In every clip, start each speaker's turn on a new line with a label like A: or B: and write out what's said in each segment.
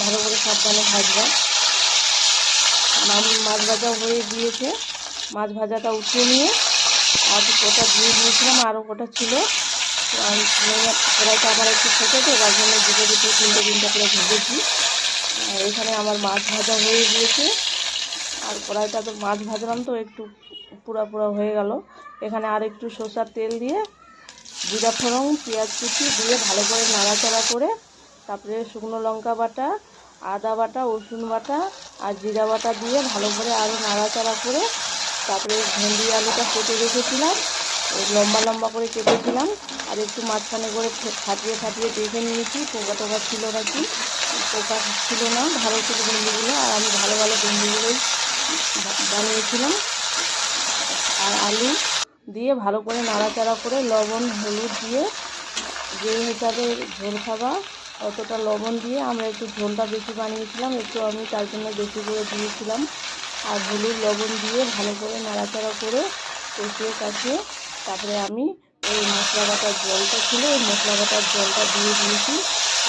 A: ভালো করে সাবধানে ভাজবা। মাছ ভাজা হয়ে গিয়েছে, মাছ ভাজাটা উঠিয়ে নিয়ে আর ওটা দিয়ে দিয়েছিলাম, আরও ওটা ছিল। কড়াইটা আবার একটু ছোটো তো, তার জন্য দুটো তিনটে করে ভেজেছি। এখানে আমার মাছ ভাজা হয়ে গিয়েছে, আর কড়াইটা তো মাছ ভাজলাম তো একটু পুরা হয়ে গেল। এখানে আর একটু সরষের তেল দিয়ে জিরা ফোড়ন পেঁয়াজ কুচি দিয়ে ভালো করে নাড়াচাড়া করে, তারপরে শুকনো লঙ্কা বাটা, আদা বাটা, রসুন বাটা আর জিরা বাটা দিয়ে ভালো করে আরও নাড়াচাড়া করে, তারপরে ভেন্ডি আলুটা কেটে রেখেছিলাম, লম্বা লম্বা করে কেটেছিলাম, আর একটু মাঝখানে করে ফাটিয়ে দেখে নিয়েছি পোকা টোকা ছিল নাকি। পোকা ছিল না, ভালো ছিল ভেন্ডিগুলো, আর আমি ভালো ভেন্ডিগুলোই বানিয়েছিলাম। আর আলু দিয়ে ভালো করে নাড়াচাড়া করে লবণ হলুদ দিয়ে, যে হিসাবে ঝোল খাবা অতটা লবণ দিয়ে, আমরা একটু ঝোলটা বেশি বানিয়েছিলাম, একটু আমি তার জন্য বেশি করে দিয়েছিলাম। আর হলুদ লবণ দিয়ে ভালো করে নাড়াচাড়া করে কষিয়ে তারপরে আমি ওই মশলা বাটার জলটা ছিল, ওই মশলা বাটার জলটা দিয়ে দিয়েছি।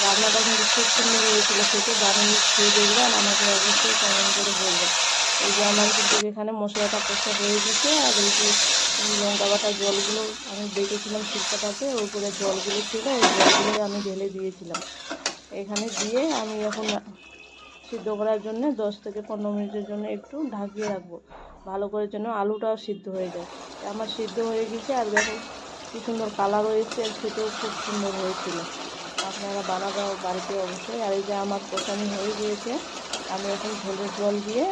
A: রান্নাটা কিন্তু খুব সুন্দর হয়েছিল, খেতে বানিয়ে খেয়ে দেখবে আর আমাকে অবশ্যই কমেন্ট করে বলবে। এই যে আমার কিন্তু এখানে মশলাটা কষা হয়ে গেছে, আর এই যে লঙ্কা বাটার জলগুলো আমি দেখেছিলাম শিল্পটাতে, ওপরে জলগুলো ছিল, ওই জলগুলোই আমি ঢেলে দিয়েছিলাম। এখানে দিয়ে আমি এখন সিদ্ধ করার জন্য 10 থেকে 15 মিনিটের জন্য একটু ঢাকিয়ে রাখবো, ভালো করে যেন আলুটাও সিদ্ধ হয়ে যায়। আমার সিদ্ধ হয়ে গেছে, আর দেখো কী সুন্দর কালারও এসছে, আর খেতেও খুব সুন্দর হয়েছিল। আপনারা বানাবো বাড়িতে অবশ্যই। আর এই যে আমার কষানি হয়ে গিয়েছে, আমি এখন ঝোলের জল দিয়ে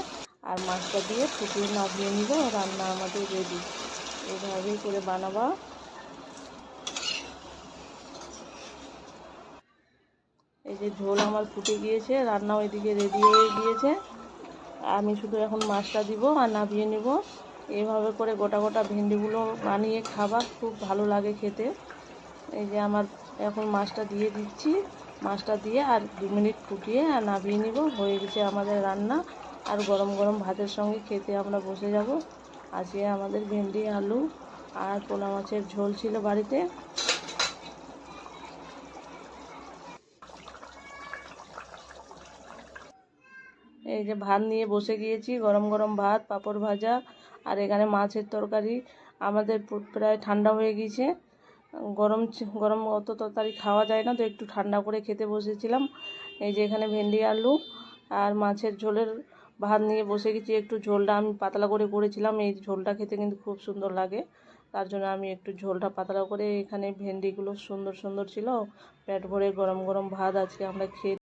A: আর মাছটা দিয়ে ফুটিয়ে নামিয়ে নিব, রান্না আমাদের রেডি। এইভাবেই করে বানাবা। এই যে ঝোল আমার ফুটে গিয়েছে, রান্নাও এদিকে রেডি হয়ে গিয়েছে। আমি শুধু এখন মাছটা দিব আর নামিয়ে নিব। এইভাবে করে গোটা ভেন্ডিগুলো বানিয়ে খাবা, খুব ভালো লাগে খেতে। এই যে আমার এখন মাছটা দিয়ে দিচ্ছি, মাছটা দিয়ে আর 2 মিনিট ফুটিয়ে আর নামিয়ে নিব। হয়ে গেছে আমাদের রান্না, আর গরম গরম ভাতের সঙ্গে খেতে আমরা বসে যাব। আজকে আমাদের ভেন্ডি আলু আর পোনা মাছের ঝোল ছিল বাড়িতে। এই যে ভাত নিয়ে বসে গিয়েছি, গরম গরম ভাত, পাঁপড় ভাজা, আর এখানে মাছের তরকারি। আমাদের প্রায় ঠান্ডা হয়ে গিয়েছে, গরম গরম অত তরকারি খাওয়া যায় না, তো একটু ঠান্ডা করে খেতে বসেছিলাম। এই যে এখানে ভেন্ডি আলু আর মাছের ঝোলের ভাত নিয়ে বসে গেছি। একটু ঝোলটা আমি পাতলা করে করেছিলাম, এই ঝোলটা খেতে কিন্তু খুব সুন্দর লাগে, তার জন্য আমি একটু ঝোলটা পাতলা করে। এখানে ভেন্ডিগুলো সুন্দর ছিল, পেট ভরে গরম গরম ভাত আজকে আমরা খেয়ে